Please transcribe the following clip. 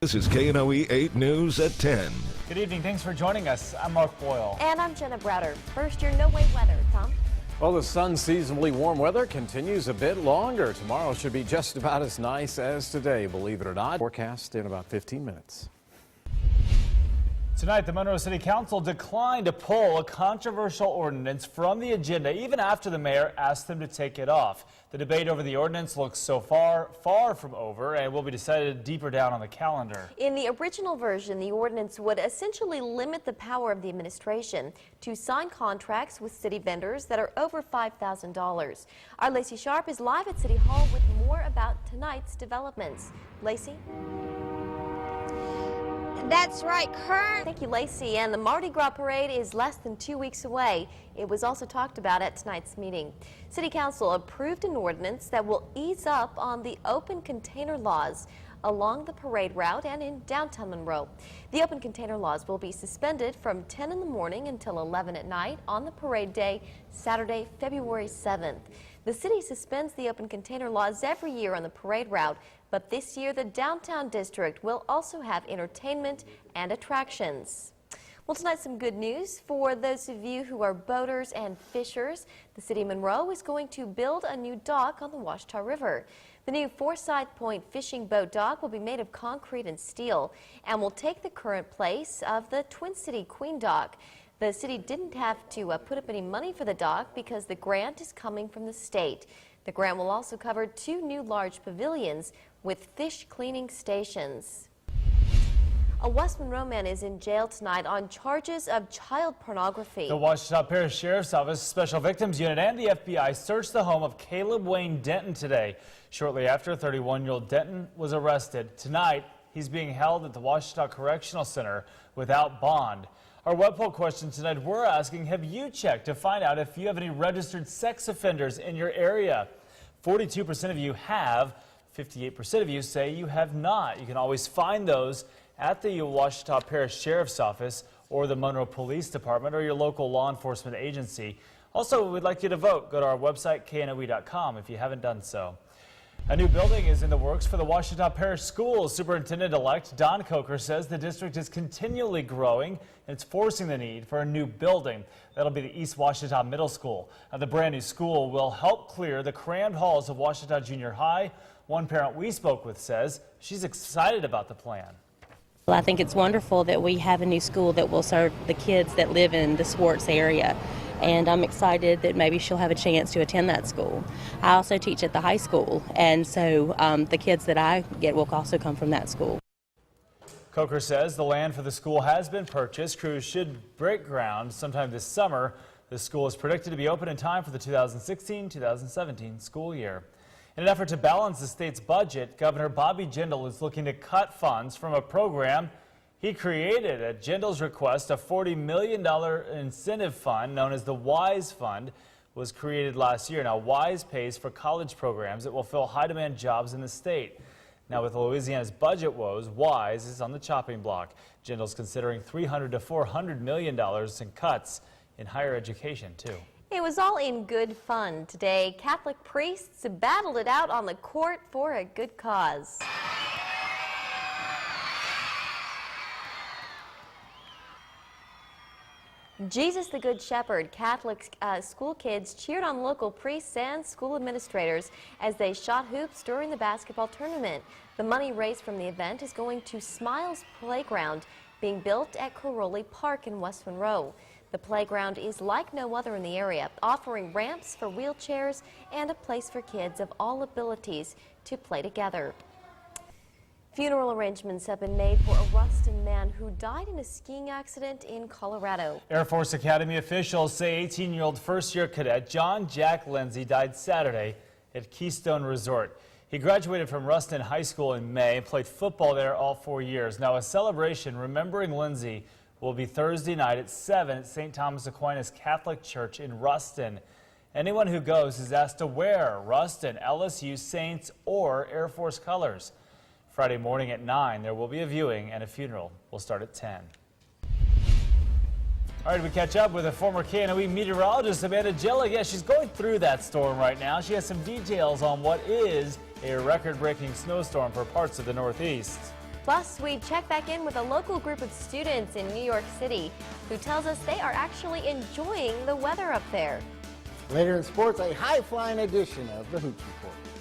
This is KNOE 8 News at 10. Good evening. Thanks for joining us. I'm Mark Boyle. And I'm Jenna Browder. First, your No Way weather. Tom? Well, the sun-seasonably warm weather continues a bit longer. Tomorrow should be just about as nice as today, believe it or not. Forecast in about 15 minutes. Tonight, the Monroe City Council declined to pull a controversial ordinance from the agenda even after the mayor asked them to take it off. The debate over the ordinance looks so far from over and will be decided deeper down on the calendar. In the original version, the ordinance would essentially limit the power of the administration to sign contracts with city vendors that are over $5,000. Our Lacey Sharp is live at City Hall with more about tonight's developments. Lacey? That's right, Thank you, Lacey. And the Mardi Gras parade is less than 2 weeks away. It was also talked about at tonight's meeting. City Council approved an ordinance that will ease up on the open container laws along the parade route and in downtown Monroe. The open container laws will be suspended from 10 in the morning until 11 at night on the parade day, Saturday, February 7th. The city suspends the open container laws every year on the parade route, but this year the downtown district will also have entertainment and attractions. Well, tonight some good news for those of you who are boaters and fishers. The city of Monroe is going to build a new dock on the Ouachita River. The new Forsyth Point fishing boat dock will be made of concrete and steel and will take the current place of the Twin City Queen Dock. The city didn't have to put up any money for the dock because the grant is coming from the state. The grant will also cover 2 new large pavilions with fish cleaning stations. A West Monroe man is in jail tonight on charges of child pornography. The Ouachita Parish Sheriff's Office Special Victims Unit and the FBI searched the home of Caleb Wayne Denton today. Shortly after, 31-year-old Denton was arrested. Tonight, he's being held at the Ouachita Correctional Center without bond. Our web poll question tonight, we're asking, have you checked to find out if you have any registered sex offenders in your area? 42% of you have, 58% of you say you have not. You can always find those at the Ouachita Parish Sheriff's Office or the Monroe Police Department or your local law enforcement agency. Also, we'd like you to vote. Go to our website, knoe.com, if you haven't done so. A new building is in the works for the Ouachita Parish Schools. Superintendent-elect Don Coker says the district is continually growing and it's forcing the need for a new building. That'll be the East Ouachita Middle School. Now, the brand new school will help clear the crammed halls of Ouachita Junior High. One parent we spoke with says she's excited about the plan. Well, I think it's wonderful that we have a new school that will serve the kids that live in the Swartz area. And I'm excited that maybe she'll have a chance to attend that school. I also teach at the high school, and so the kids that I get will also come from that school. Coker says the land for the school has been purchased. Crews should break ground sometime this summer. The school is predicted to be open in time for the 2016-2017 school year. In an effort to balance the state's budget, Governor Bobby Jindal is looking to cut funds from a program he created. At Jindal's request, a $40 million incentive fund known as the WISE Fund was created last year. Now, WISE pays for college programs that will fill high-demand jobs in the state. Now, with Louisiana's budget woes, WISE is on the chopping block. Jindal's considering $300 to $400 million in cuts in higher education, too. It was all in good fun today. Catholic priests battled it out on the court for a good cause. Jesus the Good Shepherd. Catholic school kids cheered on local priests and school administrators as they shot hoops during the basketball tournament. The money raised from the event is going to Smiles Playground, being built at Caroli Park in West Monroe. The playground is like no other in the area, offering ramps for wheelchairs and a place for kids of all abilities to play together. Funeral arrangements have been made for a Ruston man who died in a skiing accident in Colorado. Air Force Academy officials say 18-year-old first-year cadet John Jack Lindsay died Saturday at Keystone Resort. He graduated from Ruston High School in May and played football there all 4 years. Now, a celebration remembering Lindsay will be Thursday night at 7 at St. Thomas Aquinas Catholic Church in Ruston. Anyone who goes is asked to wear Ruston, LSU, Saints, or Air Force colors. Friday morning at 9, there will be a viewing and a funeral will start at 10. All right, we catch up with a former KNOE meteorologist, Amanda Jellick. Yeah, she's going through that storm right now. She has some details on what is a record-breaking snowstorm for parts of the Northeast. Plus, we check back in with a local group of students in New York City who tells us they are actually enjoying the weather up there. Later in sports, a high-flying edition of the Hoops Report.